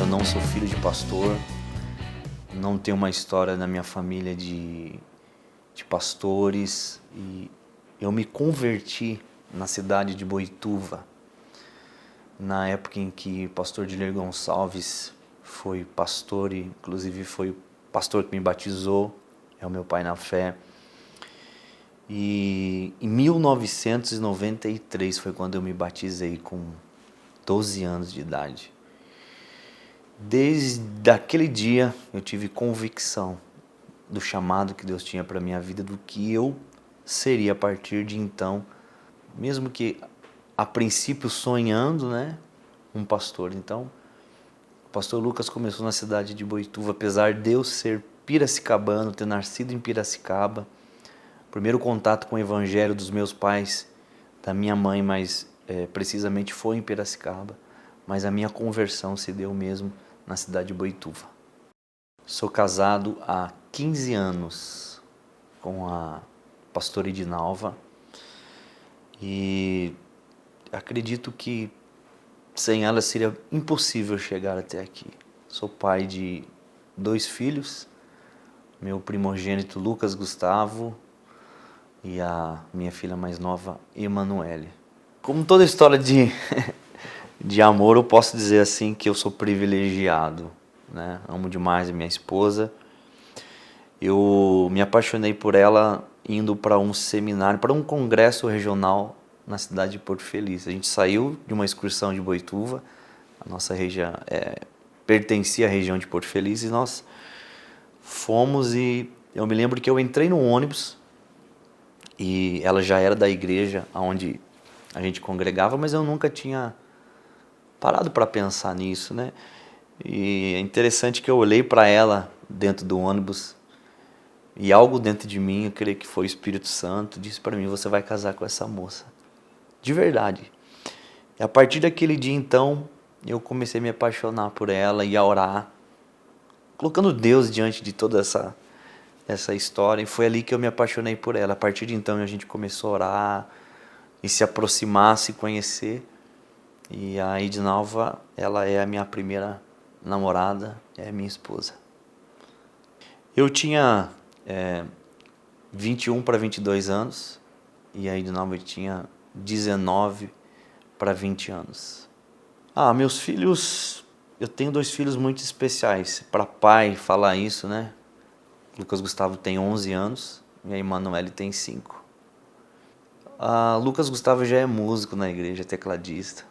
não sou filho de pastor, não tenho uma história na minha família de pastores, e eu me converti na cidade de Boituva, na época em que o pastor Diler Gonçalves foi pastor, e inclusive foi o pastor que me batizou, é o meu pai na fé. E em 1993 foi quando eu me batizei, com 12 anos de idade. Desde aquele dia eu tive convicção do chamado que Deus tinha para a minha vida, do que eu seria a partir de então, mesmo que a princípio sonhando, um pastor. Então, o pastor Lucas começou na cidade de Boituva, apesar de eu ser piracicabano, ter nascido em Piracicaba. O primeiro contato com o evangelho dos meus pais, da minha mãe, mais precisamente foi em Piracicaba, mas a minha conversão se deu mesmo na cidade de Boituva. Sou casado há 15 anos com a pastora Edinalva e acredito que sem ela seria impossível chegar até aqui. Sou pai de 2 filhos, meu primogênito Lucas Gustavo e a minha filha mais nova, Emanuele. Como toda história de amor, eu posso dizer assim que eu sou privilegiado, Amo demais a minha esposa. Eu me apaixonei por ela indo para um seminário, para um congresso regional na cidade de Porto Feliz. A gente saiu de uma excursão de Boituva, a nossa região pertencia à região de Porto Feliz, e nós fomos, e eu me lembro que eu entrei no ônibus e ela já era da igreja onde a gente congregava, mas eu nunca tinha parado para pensar nisso, E é interessante que eu olhei para ela dentro do ônibus e algo dentro de mim, eu creio que foi o Espírito Santo, disse para mim: você vai casar com essa moça. De verdade. E a partir daquele dia, então, eu comecei a me apaixonar por ela e a orar, colocando Deus diante de toda essa história. E foi ali que eu me apaixonei por ela. A partir de então, a gente começou a orar e se aproximar, se conhecer. E a Edinalva, ela é a minha primeira namorada, é minha esposa. Eu tinha 21 para 22 anos e a Edinalva tinha 19 para 20 anos. Meus filhos, eu tenho 2 filhos muito especiais. Para pai falar isso, Lucas Gustavo tem 11 anos e a Emanuele tem 5. Lucas Gustavo já é músico na igreja, tecladista.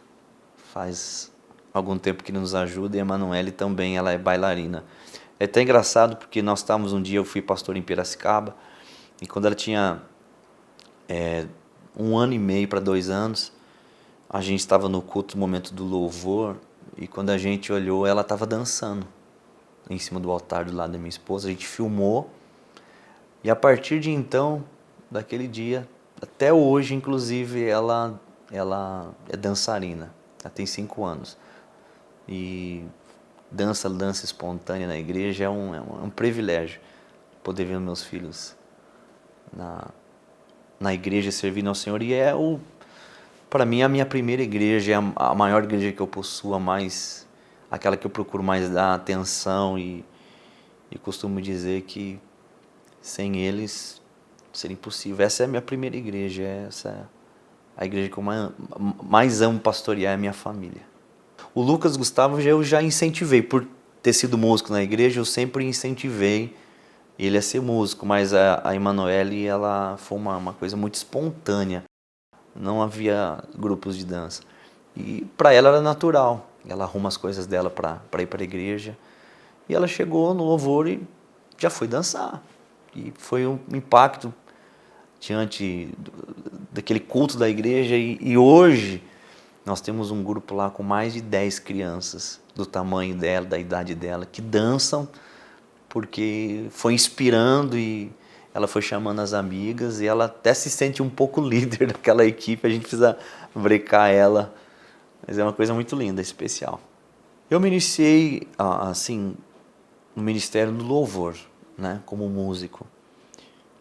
Faz algum tempo que nos ajuda, e a Emanuele também, ela é bailarina. É até engraçado porque nós estávamos um dia, eu fui pastor em Piracicaba, e quando ela tinha 1 ano e meio para 2 anos, a gente estava no culto, no momento do louvor, e quando a gente olhou, ela estava dançando em cima do altar do lado da minha esposa. A gente filmou, e a partir de então, daquele dia, até hoje, inclusive, ela é dançarina. Ela tem 5 anos. E dança espontânea na igreja é um privilégio poder ver meus filhos na igreja servindo ao Senhor. E para mim, a minha primeira igreja, é a maior igreja que eu possuo, aquela que eu procuro mais dar atenção, e costumo dizer que sem eles seria impossível. Essa é a minha primeira igreja, essa é a igreja que eu mais amo pastorear, é a minha família. O Lucas Gustavo eu já incentivei, por ter sido músico na igreja, eu sempre incentivei ele a ser músico, mas a Emanuele, ela foi uma coisa muito espontânea, não havia grupos de dança, e para ela era natural, ela arruma as coisas dela para ir para a igreja, e ela chegou no louvor e já foi dançar, e foi um impacto diante daquele culto da igreja, e hoje nós temos um grupo lá com mais de 10 crianças do tamanho dela, da idade dela, que dançam porque foi inspirando, e ela foi chamando as amigas, e ela até se sente um pouco líder daquela equipe. A gente precisa brecar ela, mas é uma coisa muito linda, especial. Eu me iniciei assim no ministério do louvor, como músico,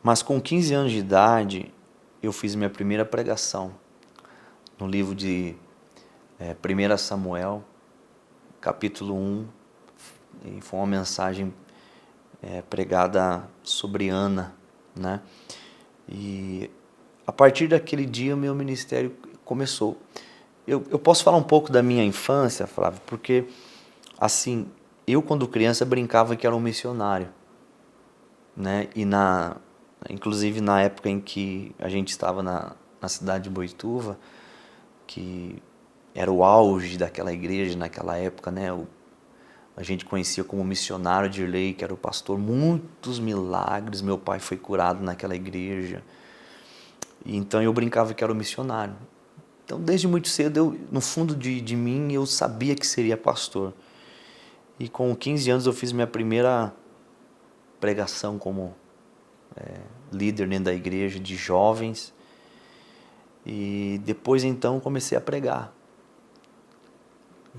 mas com 15 anos de idade eu fiz minha primeira pregação no livro de 1 Samuel, capítulo 1, e foi uma mensagem pregada sobre Ana, né? E a partir daquele dia, o meu ministério começou. Eu posso falar um pouco da minha infância, Flávio, porque, assim, eu quando criança brincava que era um missionário, né? Inclusive na época em que a gente estava na cidade de Boituva, que era o auge daquela igreja naquela época, né? A gente conhecia como missionário de Dirley, que era o pastor, muitos milagres, meu pai foi curado naquela igreja. E então eu brincava que era o missionário. Então desde muito cedo, no fundo de mim, eu sabia que seria pastor. E com 15 anos eu fiz minha primeira pregação como líder dentro da igreja de jovens. E depois então comecei a pregar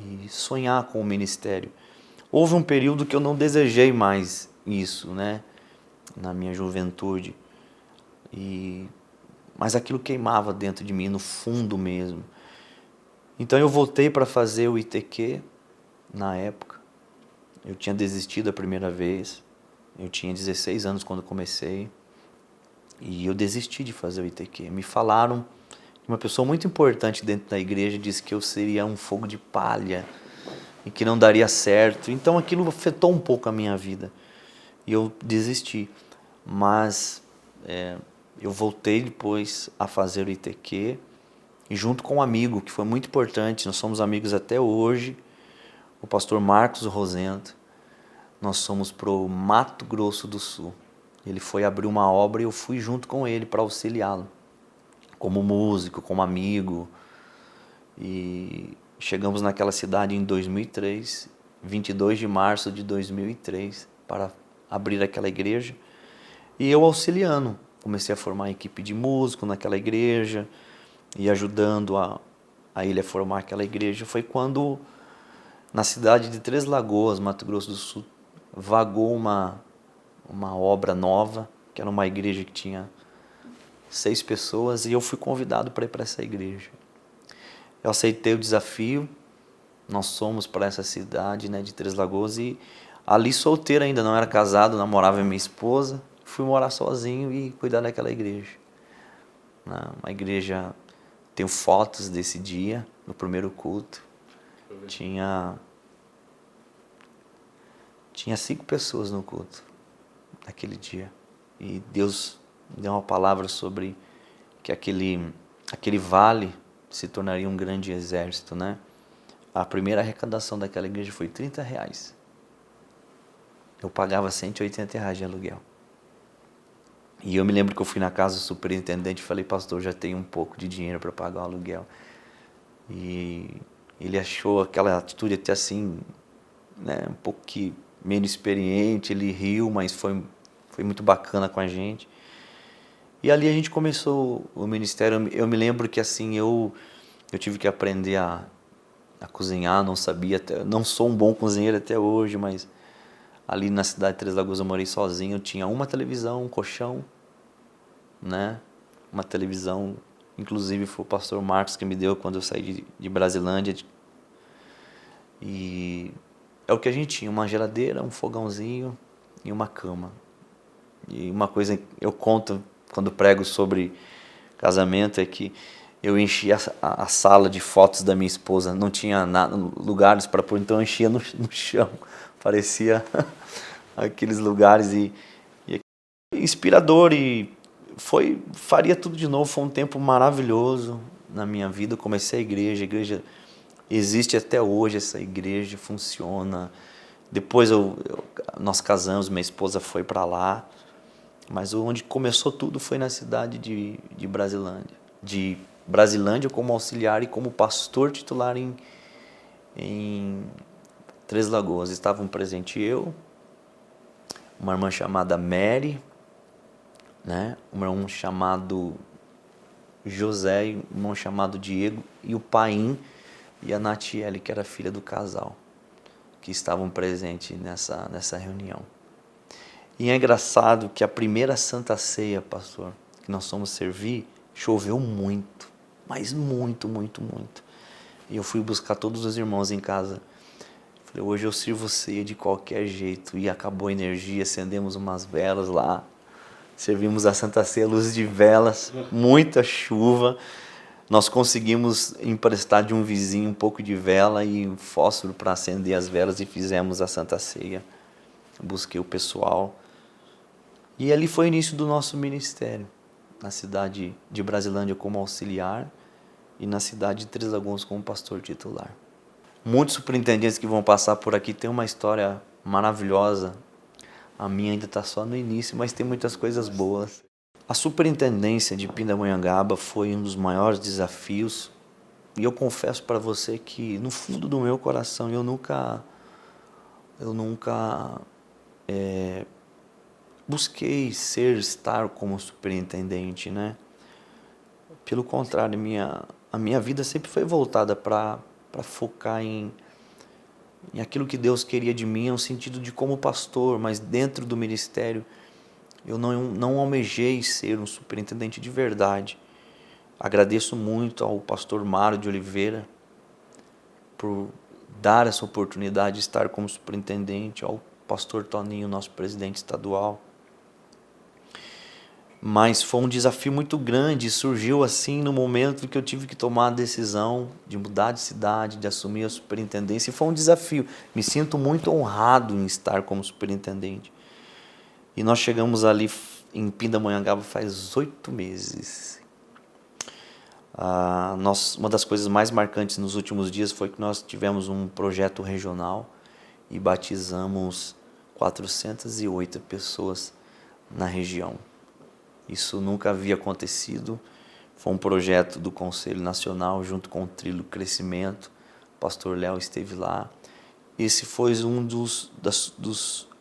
e sonhar com o ministério. Houve um período que eu não desejei mais isso, né, na minha juventude. Mas aquilo queimava dentro de mim, no fundo mesmo. Então eu voltei para fazer o ITQ na época. Eu tinha desistido a primeira vez. Eu tinha 16 anos quando comecei. E eu desisti de fazer o ITQ. Me falaram, uma pessoa muito importante dentro da igreja disse que eu seria um fogo de palha e que não daria certo. Então aquilo afetou um pouco a minha vida. E eu desisti. Mas eu voltei depois a fazer o ITQ, e junto com um amigo que foi muito importante, nós somos amigos até hoje, o pastor Marcos Rosento. Nós fomos para o Mato Grosso do Sul. Ele foi abrir uma obra e eu fui junto com ele para auxiliá-lo, como músico, como amigo. E chegamos naquela cidade em 2003, 22 de março de 2003, para abrir aquela igreja. E eu auxiliando, comecei a formar a equipe de músico naquela igreja e ajudando a ele a formar aquela igreja. Foi quando, na cidade de Três Lagoas, Mato Grosso do Sul, vagou uma obra nova, que era uma igreja que tinha 6 pessoas, e eu fui convidado para ir para essa igreja. Eu aceitei o desafio, nós fomos para essa cidade, né, de Três Lagoas, e ali solteiro ainda, não era casado, namorava minha esposa, fui morar sozinho e cuidar daquela igreja. Uma igreja, tenho fotos desse dia, no primeiro culto, tinha 5 pessoas no culto, naquele dia, e Deus deu uma palavra sobre que aquele vale se tornaria um grande exército, né? A primeira arrecadação daquela igreja foi R$30. Eu pagava R$180 de aluguel. E eu me lembro que eu fui na casa do superintendente e falei, pastor, já tenho um pouco de dinheiro para pagar o aluguel. E ele achou aquela atitude até assim, né, um pouco menos experiente, ele riu, mas foi muito bacana com a gente. E ali a gente começou o ministério. Eu me lembro que assim, eu tive que aprender a cozinhar, não sabia, não sou um bom cozinheiro até hoje, mas ali na cidade de Três Lagoas eu morei sozinho, eu tinha uma televisão, um colchão, né? Uma televisão, inclusive foi o pastor Marcos que me deu quando eu saí de Brasilândia. E é o que a gente tinha, uma geladeira, um fogãozinho e uma cama. E uma coisa eu conto quando prego sobre casamento é que eu enchia a sala de fotos da minha esposa, não tinha lugares para pôr, então eu enchia no chão, parecia aqueles lugares e inspirador, e faria tudo de novo. Foi um tempo maravilhoso na minha vida. Eu comecei a igreja existe até hoje, essa igreja funciona. Depois nós casamos, minha esposa foi para lá, mas onde começou tudo foi na cidade de Brasilândia. De Brasilândia como auxiliar e como pastor titular em Três Lagoas. Estavam presentes eu, uma irmã chamada Mary, né? Um irmão chamado José, um irmão chamado Diego, e o Paim e a Natiele, que era filha do casal, que estavam presentes nessa reunião. E é engraçado que a primeira Santa Ceia, pastor, que nós fomos servir, choveu muito, mas muito, muito, muito. E eu fui buscar todos os irmãos em casa. Falei, hoje eu sirvo ceia de qualquer jeito. E acabou a energia, acendemos umas velas lá. Servimos a Santa Ceia, luz de velas, muita chuva. Nós conseguimos emprestar de um vizinho um pouco de vela e um fósforo para acender as velas e fizemos a Santa Ceia. Busquei o pessoal. E ali foi o início do nosso ministério, na cidade de Brasilândia como auxiliar e na cidade de Três Lagoas como pastor titular. Muitos superintendentes que vão passar por aqui têm uma história maravilhosa. A minha ainda está só no início, mas tem muitas coisas boas. A superintendência de Pindamonhangaba foi um dos maiores desafios e eu confesso para você que no fundo do meu coração eu nunca busquei estar como superintendente, né? Pelo contrário, a minha vida sempre foi voltada para focar em aquilo que Deus queria de mim, no sentido de como pastor, mas dentro do ministério eu não almejei ser um superintendente de verdade. Agradeço muito ao pastor Mário de Oliveira por dar essa oportunidade de estar como superintendente, ao pastor Toninho, nosso presidente estadual. Mas foi um desafio muito grande, surgiu assim no momento que eu tive que tomar a decisão de mudar de cidade, de assumir a superintendência, e foi um desafio. Me sinto muito honrado em estar como superintendente. E nós chegamos ali em Pindamonhangaba faz 8 meses. Uma das coisas mais marcantes nos últimos dias foi que nós tivemos um projeto regional e batizamos 408 pessoas na região. Isso nunca havia acontecido. Foi um projeto do Conselho Nacional junto com o Trilho Crescimento. O pastor Léo esteve lá. Esse foi um dos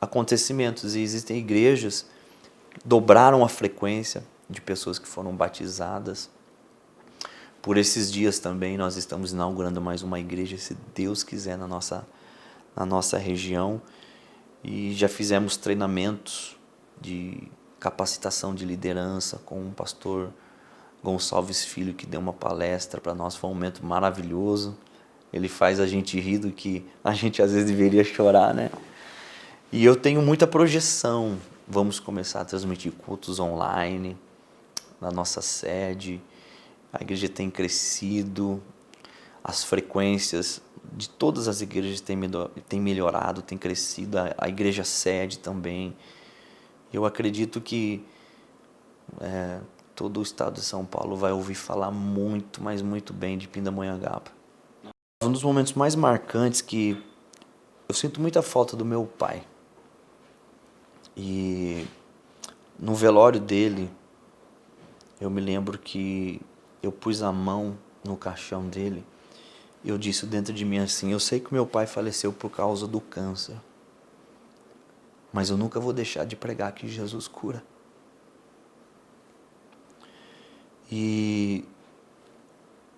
acontecimentos. E existem igrejas que dobraram a frequência de pessoas que foram batizadas. Por esses dias também nós estamos inaugurando mais uma igreja, se Deus quiser, na nossa região. E já fizemos treinamentos de capacitação de liderança com o pastor Gonçalves Filho, que deu uma palestra para nós. Foi um momento maravilhoso. Ele faz a gente rir do que a gente às vezes deveria chorar, né? E eu tenho muita projeção. Vamos começar a transmitir cultos online na nossa sede. A igreja tem crescido, as frequências de todas as igrejas têm melhorado, têm crescido, a igreja sede também. Eu acredito que todo o estado de São Paulo vai ouvir falar muito, mas muito bem de Pindamonhangaba. Um dos momentos mais marcantes que eu sinto muita falta do meu pai. E no velório dele, eu me lembro que eu pus a mão no caixão dele e eu disse dentro de mim assim, eu sei que meu pai faleceu por causa do câncer, mas eu nunca vou deixar de pregar que Jesus cura. E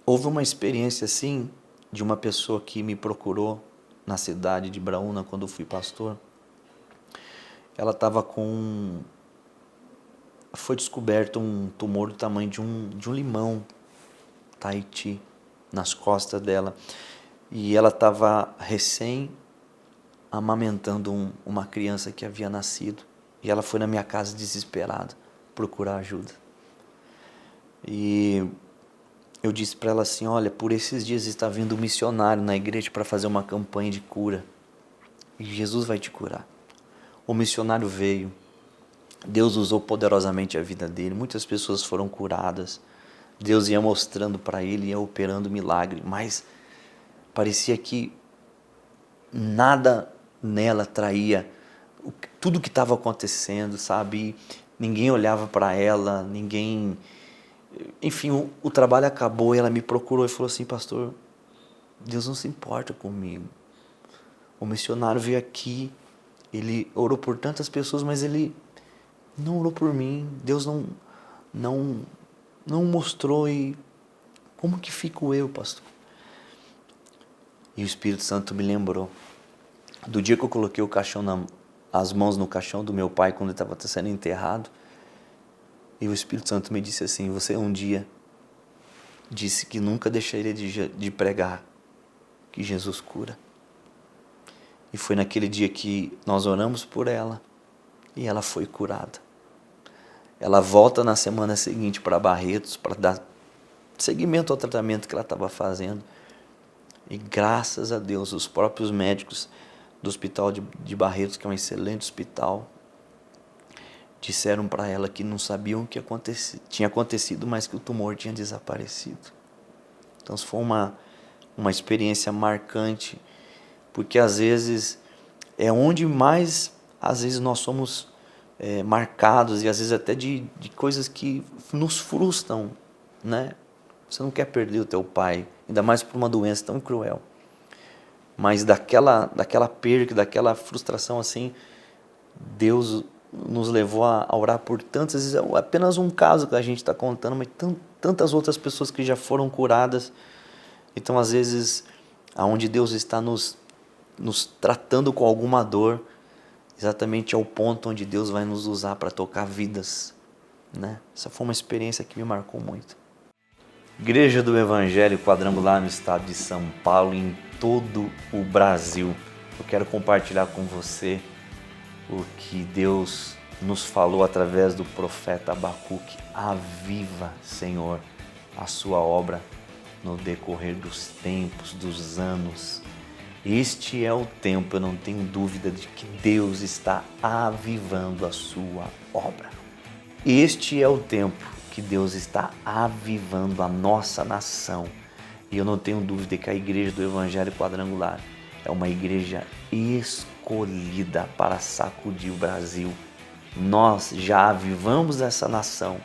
houve uma experiência assim, de uma pessoa que me procurou na cidade de Braúna quando eu fui pastor. Ela estava foi descoberto um tumor do tamanho de um limão, Tahiti, nas costas dela. E ela estava recém amamentando uma criança que havia nascido. E ela foi na minha casa desesperada, procurar ajuda. E eu disse para ela assim, olha, por esses dias está vindo um missionário na igreja para fazer uma campanha de cura. E Jesus vai te curar. O missionário veio. Deus usou poderosamente a vida dele. Muitas pessoas foram curadas. Deus ia mostrando para ele, ia operando milagre. Mas parecia que nada nela traía tudo que estava acontecendo, sabe? Ninguém olhava para ela, ninguém... Enfim, o trabalho acabou e ela me procurou e falou assim, pastor, Deus não se importa comigo. O missionário veio aqui, ele orou por tantas pessoas, mas ele não orou por mim. Deus não mostrou. E como que fico eu, pastor? E o Espírito Santo me lembrou do dia que eu coloquei as mãos no caixão do meu pai quando ele estava sendo enterrado. E o Espírito Santo me disse assim, você um dia disse que nunca deixaria de pregar que Jesus cura. E foi naquele dia que nós oramos por ela e ela foi curada. Ela volta na semana seguinte para Barretos para dar seguimento ao tratamento que ela estava fazendo. E graças a Deus, os próprios médicos do hospital de Barretos, que é um excelente hospital, disseram para ela que não sabiam o que tinha acontecido, mas que o tumor tinha desaparecido. Então isso foi uma experiência marcante, porque às vezes é onde mais, às vezes nós somos marcados, e às vezes até de coisas que nos frustram, né? Você não quer perder o teu pai, ainda mais por uma doença tão cruel. Mas daquela perda, daquela frustração assim, Deus nos levou a orar por tantas, às vezes é apenas um caso que a gente está contando, mas tantas outras pessoas que já foram curadas. Então, às vezes, aonde Deus está nos tratando com alguma dor, exatamente é o ponto onde Deus vai nos usar para tocar vidas, né? Essa foi uma experiência que me marcou muito. Igreja do Evangelho Quadrangular no estado de São Paulo e em todo o Brasil. Eu quero compartilhar com você o que Deus nos falou através do profeta Abacuque. Aviva, Senhor, a sua obra no decorrer dos tempos, dos anos. Este é o tempo, eu não tenho dúvida de que Deus está avivando a sua obra. Este é o tempo que Deus está avivando a nossa nação. E eu não tenho dúvida que a Igreja do Evangelho Quadrangular é uma igreja escolhida para sacudir o Brasil. Nós já avivamos essa nação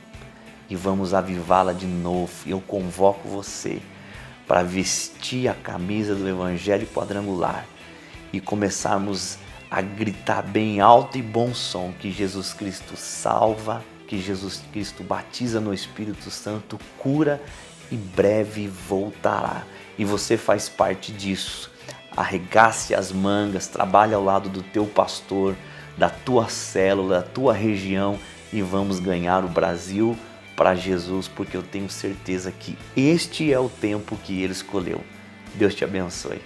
e vamos avivá-la de novo. E eu convoco você para vestir a camisa do Evangelho Quadrangular e começarmos a gritar bem alto e bom som que Jesus Cristo salva, que Jesus Cristo batiza no Espírito Santo, cura e breve voltará. E você faz parte disso. Arregace as mangas, trabalhe ao lado do teu pastor, da tua célula, da tua região e vamos ganhar o Brasil para Jesus, porque eu tenho certeza que este é o tempo que Ele escolheu. Deus te abençoe.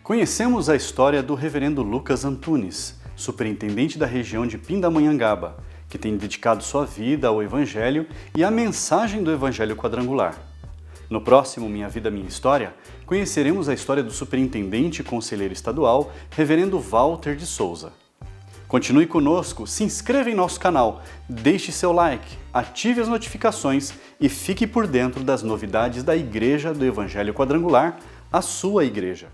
Conhecemos a história do reverendo Lucas Antunes, superintendente da região de Pindamonhangaba, que tem dedicado sua vida ao Evangelho e à mensagem do Evangelho Quadrangular. No próximo Minha Vida, Minha História, conheceremos a história do superintendente e conselheiro estadual, reverendo Walter de Souza. Continue conosco, se inscreva em nosso canal, deixe seu like, ative as notificações e fique por dentro das novidades da Igreja do Evangelho Quadrangular, a sua igreja.